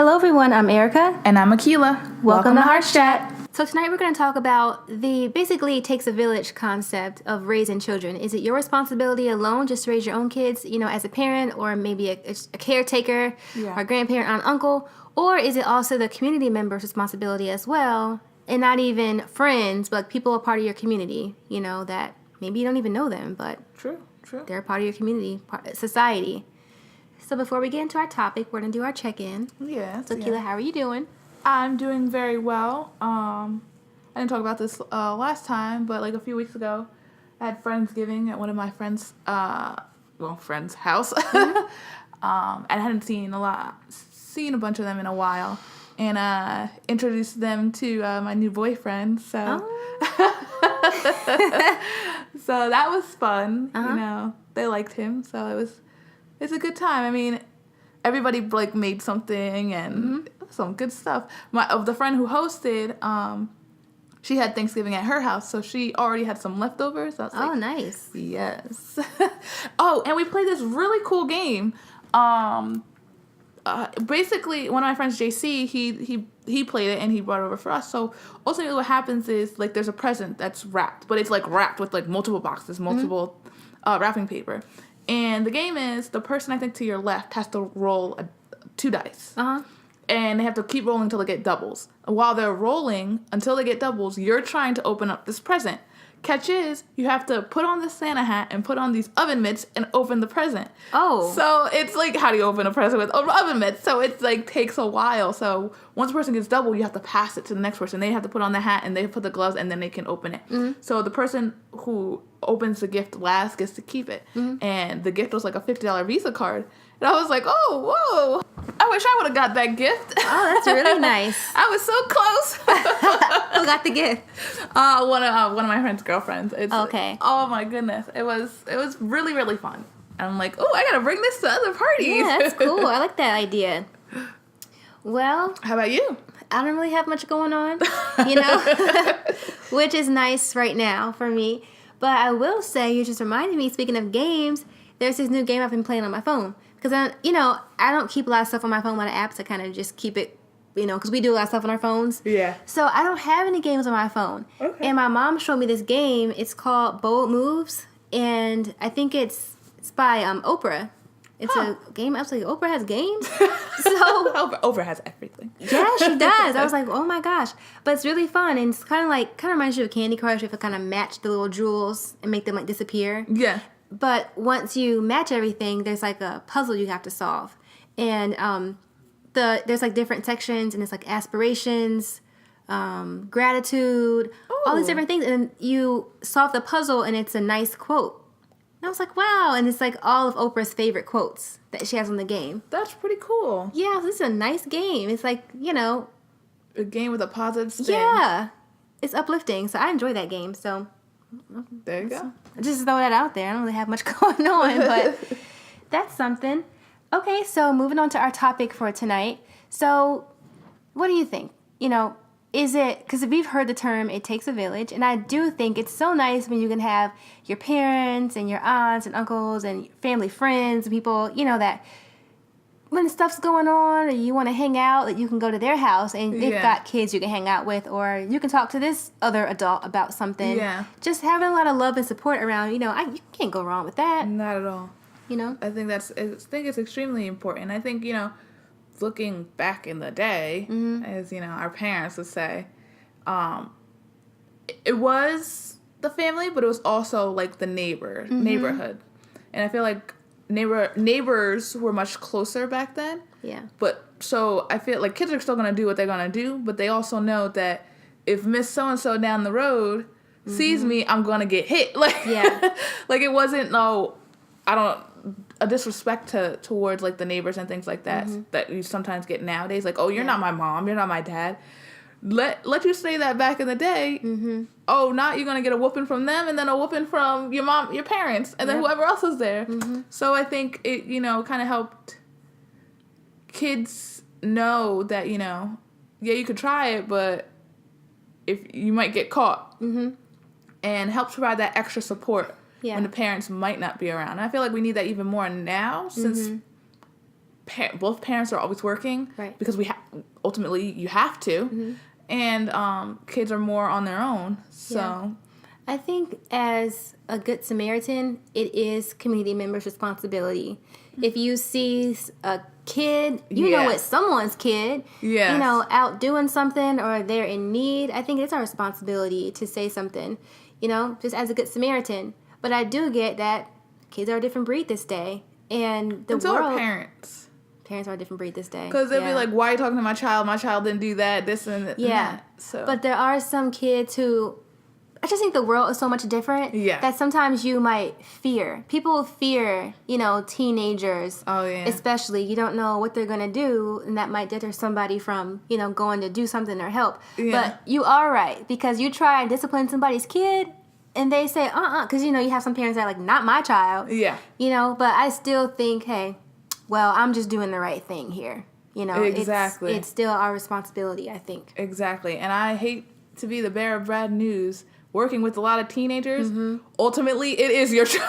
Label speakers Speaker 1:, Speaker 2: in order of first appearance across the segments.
Speaker 1: Hello everyone, I'm Erica.
Speaker 2: And I'm Akilah.
Speaker 1: Welcome to HeartsChat. So tonight we're going to talk about the basically it takes a village concept of raising children. Is it your responsibility alone just to raise your own kids, as a parent or maybe a caretaker or grandparent, aunt, uncle? Or is it also the community member's responsibility as well? And not even friends, but people a part of your community, that maybe you don't even know them, but
Speaker 2: True.
Speaker 1: they're a part of your community, society. So before we get into our topic, we're going to do our check-in.
Speaker 2: Yes.
Speaker 1: So, Akilah, how are you doing?
Speaker 2: I'm doing very well. I didn't talk about this last time, but like a few weeks ago, I had Friendsgiving at one of my friends' house. Mm-hmm. And I hadn't seen a bunch of them in a while. And introduced them to my new boyfriend. So, so that was fun.
Speaker 1: Uh-huh.
Speaker 2: They liked him, so it's a good time. I mean, everybody made something and some good stuff. The friend who hosted, she had Thanksgiving at her house, so she already had some leftovers. I was
Speaker 1: nice.
Speaker 2: Yes. Oh, and we played this really cool game. Basically, one of my friends, JC, he played it and he brought it over for us. So ultimately, what happens is there's a present that's wrapped, but it's wrapped with multiple boxes, multiple wrapping paper. And the game is the person I think to your left has to roll 2 dice.
Speaker 1: Uh-huh.
Speaker 2: And they have to keep rolling until they get doubles. And while they're rolling until they get doubles, you're trying to open up this present. Catch is, you have to put on the Santa hat and put on these oven mitts and open the present.
Speaker 1: Oh.
Speaker 2: So it's how do you open a present with oven mitts? So it's takes a while. So once a person gets double, you have to pass it to the next person. They have to put on the hat and they put the gloves and then they can open it. Mm-hmm. So the person who opens the gift last gets to keep it. Mm-hmm. And the gift was a $50 Visa card. And I was like, oh, whoa. I wish I would have got that gift.
Speaker 1: Oh, that's really nice.
Speaker 2: I was so close.
Speaker 1: Who got the gift?
Speaker 2: One of my friend's girlfriends.
Speaker 1: Okay.
Speaker 2: Oh my goodness. It was really, really fun. And I'm like, oh, I gotta bring this to other parties.
Speaker 1: Yeah, that's cool. I like that idea. Well,
Speaker 2: how about you?
Speaker 1: I don't really have much going on, which is nice right now for me. But I will say, you just reminded me, speaking of games, there's this new game I've been playing on my phone. Because, I don't keep a lot of stuff on my phone, a lot of apps. I kind of just keep it, because we do a lot of stuff on our phones.
Speaker 2: Yeah.
Speaker 1: So I don't have any games on my phone. Okay. And my mom showed me this game. It's called Bold Moves. And I think it's by Oprah. It's a game. I was like, Oprah has games? So
Speaker 2: Oprah has everything.
Speaker 1: Yeah, she does. I was like, oh my gosh. But it's really fun. And it's kind of reminds you of Candy Crush. You have to kind of match the little jewels and make them disappear.
Speaker 2: Yeah.
Speaker 1: But once you match everything, there's a puzzle you have to solve. And there's different sections, and it's aspirations, gratitude, all these different things. And you solve the puzzle, and it's a nice quote. And I was like, wow. And it's all of Oprah's favorite quotes that she has on the game.
Speaker 2: That's pretty cool.
Speaker 1: Yeah, this is a nice game. It's a
Speaker 2: game with a positive spin.
Speaker 1: Yeah. It's uplifting. So I enjoy that game. So
Speaker 2: there you go.
Speaker 1: Just throw that out there. I don't really have much going on, but that's something. Okay, so moving on to our topic for tonight. So what do you think? Is it, because we've heard the term, it takes a village, and I do think it's so nice when you can have your parents and your aunts and uncles and family friends and people, that when stuff's going on or you want to hang out, that you can go to their house and they've got kids you can hang out with, or you can talk to this other adult about something.
Speaker 2: Yeah.
Speaker 1: Just having a lot of love and support around, you can't go wrong with that.
Speaker 2: Not at all. I think it's extremely important. I think, looking back in the day, as, our parents would say, it was the family, but it was also the neighborhood. And I feel like neighbors were much closer back then.
Speaker 1: Yeah.
Speaker 2: But so I feel like kids are still going to do what they're going to do, but they also know that if Miss So-and-so down the road sees me, I'm going to get hit. It wasn't a disrespect towards the neighbors and things like that that you sometimes get nowadays. You're not my mom, you're not my dad. Let you say that back in the day. Oh, now you're gonna get a whooping from them, and then a whooping from your mom, your parents, and then whoever else is there. So I think it kind of helped kids know that you could try it, but if you might get caught, and helps provide that extra support when the parents might not be around. And I feel like we need that even more now, since both parents are always working,
Speaker 1: right?
Speaker 2: Because ultimately you have to, and kids are more on their own. So,
Speaker 1: I think as a good Samaritan, it is community members' responsibility. If you see a kid, you know it's someone's kid, out doing something or they're in need, I think it's our responsibility to say something, just as a good Samaritan. But I do get that kids are a different breed this day. And
Speaker 2: so are parents.
Speaker 1: Parents are a different breed this day.
Speaker 2: Because they'll be like, why are you talking to my child? My child didn't do that, this and that.
Speaker 1: Yeah.
Speaker 2: So.
Speaker 1: But there are some kids who... I just think the world is so much different that sometimes you might fear. People fear, teenagers.
Speaker 2: Oh, yeah.
Speaker 1: Especially. You don't know what they're going to do, and that might deter somebody from, going to do something or help. Yeah. But you are right, because you try and discipline somebody's kid, and they say, because, you have some parents that are like, not my child.
Speaker 2: Yeah.
Speaker 1: But I still think, hey, well, I'm just doing the right thing here.
Speaker 2: Exactly.
Speaker 1: It's still our responsibility, I think.
Speaker 2: Exactly. And I hate to be the bearer of bad news. Working with a lot of teenagers, ultimately, it is your child.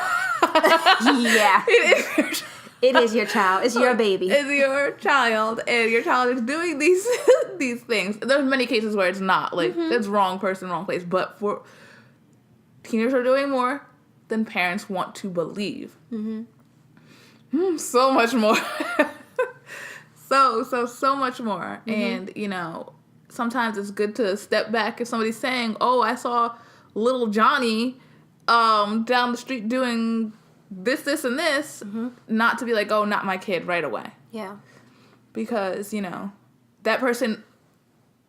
Speaker 1: Yeah.
Speaker 2: It is your child.
Speaker 1: It is your child. It's your baby.
Speaker 2: It's your child, and your child is doing these things. There's many cases where it's not. Like, that's wrong person, wrong place. But for teenagers are doing more than parents want to believe. So much more. so much more. And, sometimes it's good to step back if somebody's saying, oh, I saw little Johnny down the street doing this, and this, not to be like, oh, not my kid right away.
Speaker 1: Yeah.
Speaker 2: Because, that person,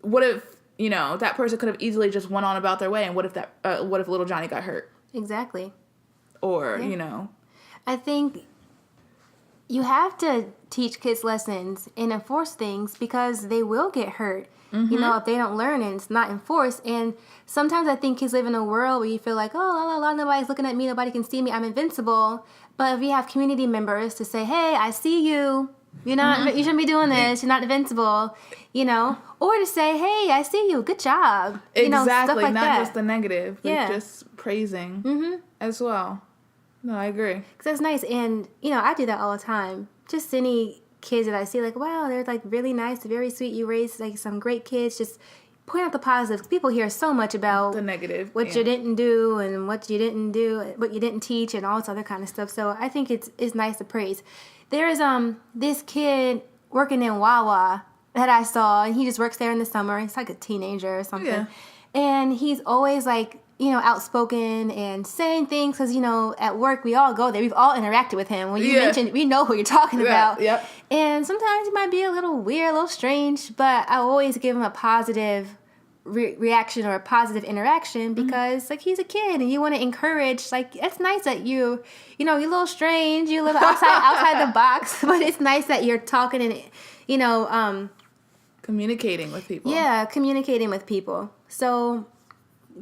Speaker 2: what if, that person could have easily just went on about their way, and what if little Johnny got hurt?
Speaker 1: Exactly.
Speaker 2: Or,
Speaker 1: I think you have to teach kids lessons and enforce things because they will get hurt. If they don't learn and it's not enforced. And sometimes I think kids live in a world where you feel like, oh, nobody's looking at me, nobody can see me, I'm invincible. But if you have community members to say, hey, I see you, you shouldn't be doing this, you're not invincible, or to say, hey, I see you, good job.
Speaker 2: Exactly,
Speaker 1: stuff like
Speaker 2: not
Speaker 1: that.
Speaker 2: just the negative, but just praising as well. No, I agree.
Speaker 1: Because that's nice. And, I do that all the time. Just any kids that I see, like, wow, they're like really nice, very sweet. You raised like some great kids. Just point out the positives. People hear so much about
Speaker 2: the negative,
Speaker 1: what you didn't do and what you didn't do, what you didn't teach, and all this other kind of stuff. So I think it's nice to praise. There is this kid working in Wawa that I saw, and he just works there in the summer. He's like a teenager or something, and he's always like, outspoken and saying things because, at work, we all go there. We've all interacted with him. When you mentioned, we know who you're talking about.
Speaker 2: Yep.
Speaker 1: And sometimes he might be a little weird, a little strange, but I always give him a positive reaction or a positive interaction because, like, he's a kid and you want to encourage, like, it's nice that you're a little strange, you live outside the box, but it's nice that you're talking and,
Speaker 2: communicating with people.
Speaker 1: Yeah, communicating with people. So...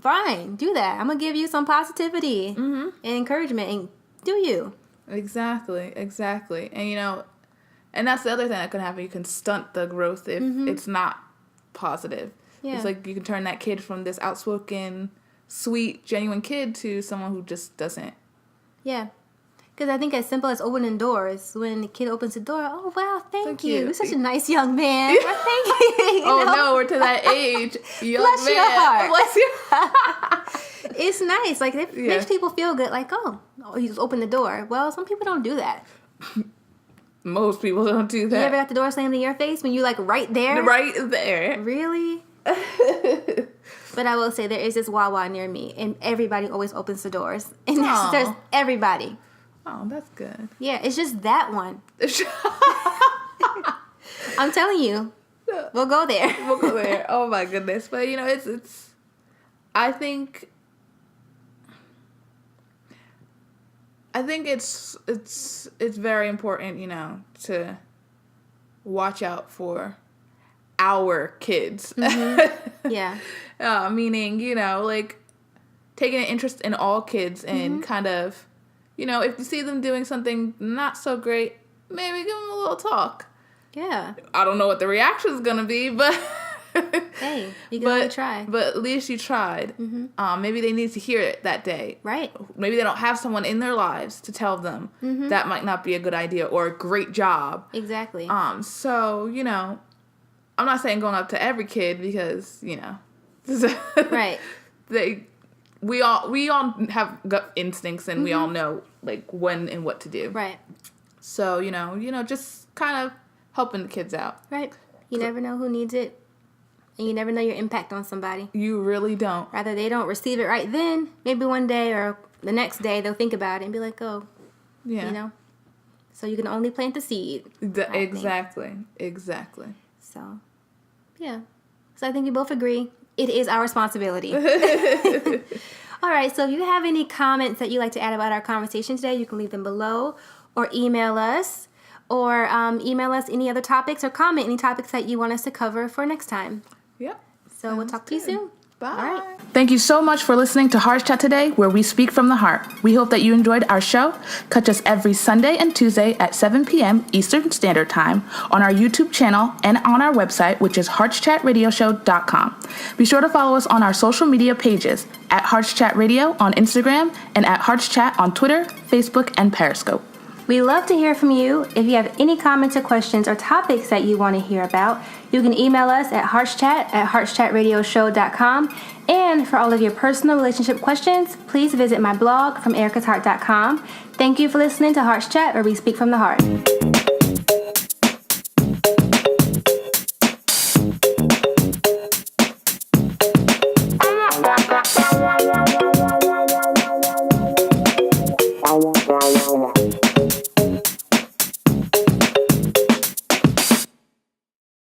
Speaker 1: fine, do that. I'm going to give you some positivity and encouragement, and do you.
Speaker 2: Exactly. And, and that's the other thing that can happen. You can stunt the growth if it's not positive. Yeah. It's like you can turn that kid from this outspoken, sweet, genuine kid to someone who just doesn't.
Speaker 1: Yeah. Because I think as simple as opening doors, when the kid opens the door, oh, wow, thank you. You're such a nice young man. Well, thank you.
Speaker 2: No, we're to that age.
Speaker 1: Bless your heart.
Speaker 2: Bless your heart.
Speaker 1: It's nice. Like, it makes people feel good. Like, oh, you just opened the door. Well, some people don't do that.
Speaker 2: Most people don't do that.
Speaker 1: You ever got the door slammed in your face when you're, like, right there?
Speaker 2: Right there.
Speaker 1: Really? But I will say, there is this Wawa near me, and everybody always opens the doors. And there's everybody.
Speaker 2: Oh, that's good.
Speaker 1: Yeah, it's just that one. I'm telling you. We'll go there.
Speaker 2: Oh my goodness. But it's I think it's very important, to watch out for our kids.
Speaker 1: Yeah.
Speaker 2: Meaning, like taking an interest in all kids and kind of, if you see them doing something not so great, maybe give them a little talk.
Speaker 1: Yeah.
Speaker 2: I don't know what the reaction is going to be, but
Speaker 1: Hey, you can only try.
Speaker 2: But at least you tried. Maybe they need to hear it that day.
Speaker 1: Right.
Speaker 2: Maybe they don't have someone in their lives to tell them that might not be a good idea or a great job.
Speaker 1: Exactly.
Speaker 2: So, you know, I'm not saying going up to every kid because, you know.
Speaker 1: Right.
Speaker 2: We all have gut instincts and we all know, like, when and what to do.
Speaker 1: Right.
Speaker 2: So, you know, just kind of helping the kids out.
Speaker 1: Right. You never know who needs it. And you never know your impact on somebody.
Speaker 2: You really don't.
Speaker 1: Rather they don't receive it right then, maybe one day or the next day they'll think about it and be like, oh,
Speaker 2: yeah.
Speaker 1: You know. So you can only plant the seed.
Speaker 2: Exactly.
Speaker 1: So, yeah. So I think we both agree it is our responsibility. All right, so if you have any comments that you'd like to add about our conversation today, you can leave them below or email us. Or email us any other topics or comment any topics that you want us to cover for next time.
Speaker 2: Yep.
Speaker 1: So we'll talk to you soon.
Speaker 2: Bye.
Speaker 1: All right.
Speaker 2: Thank you so much for listening to HeartsChat today, where we speak from the heart. We hope that you enjoyed our show. Catch us every Sunday and Tuesday at 7 p.m. Eastern Standard Time on our YouTube channel and on our website, which is HeartsChatRadioshow.com. Be sure to follow us on our social media pages at HeartsChat Radio on Instagram and at HeartsChat on Twitter, Facebook, and Periscope.
Speaker 1: We love to hear from you. If you have any comments or questions or topics that you want to hear about, you can email us at HeartsChat@HeartsChatRadioshow.com. And for all of your personal relationship questions, please visit my blog from ericasheart.com. Thank you for listening to Hearts Chat, where we speak from the heart.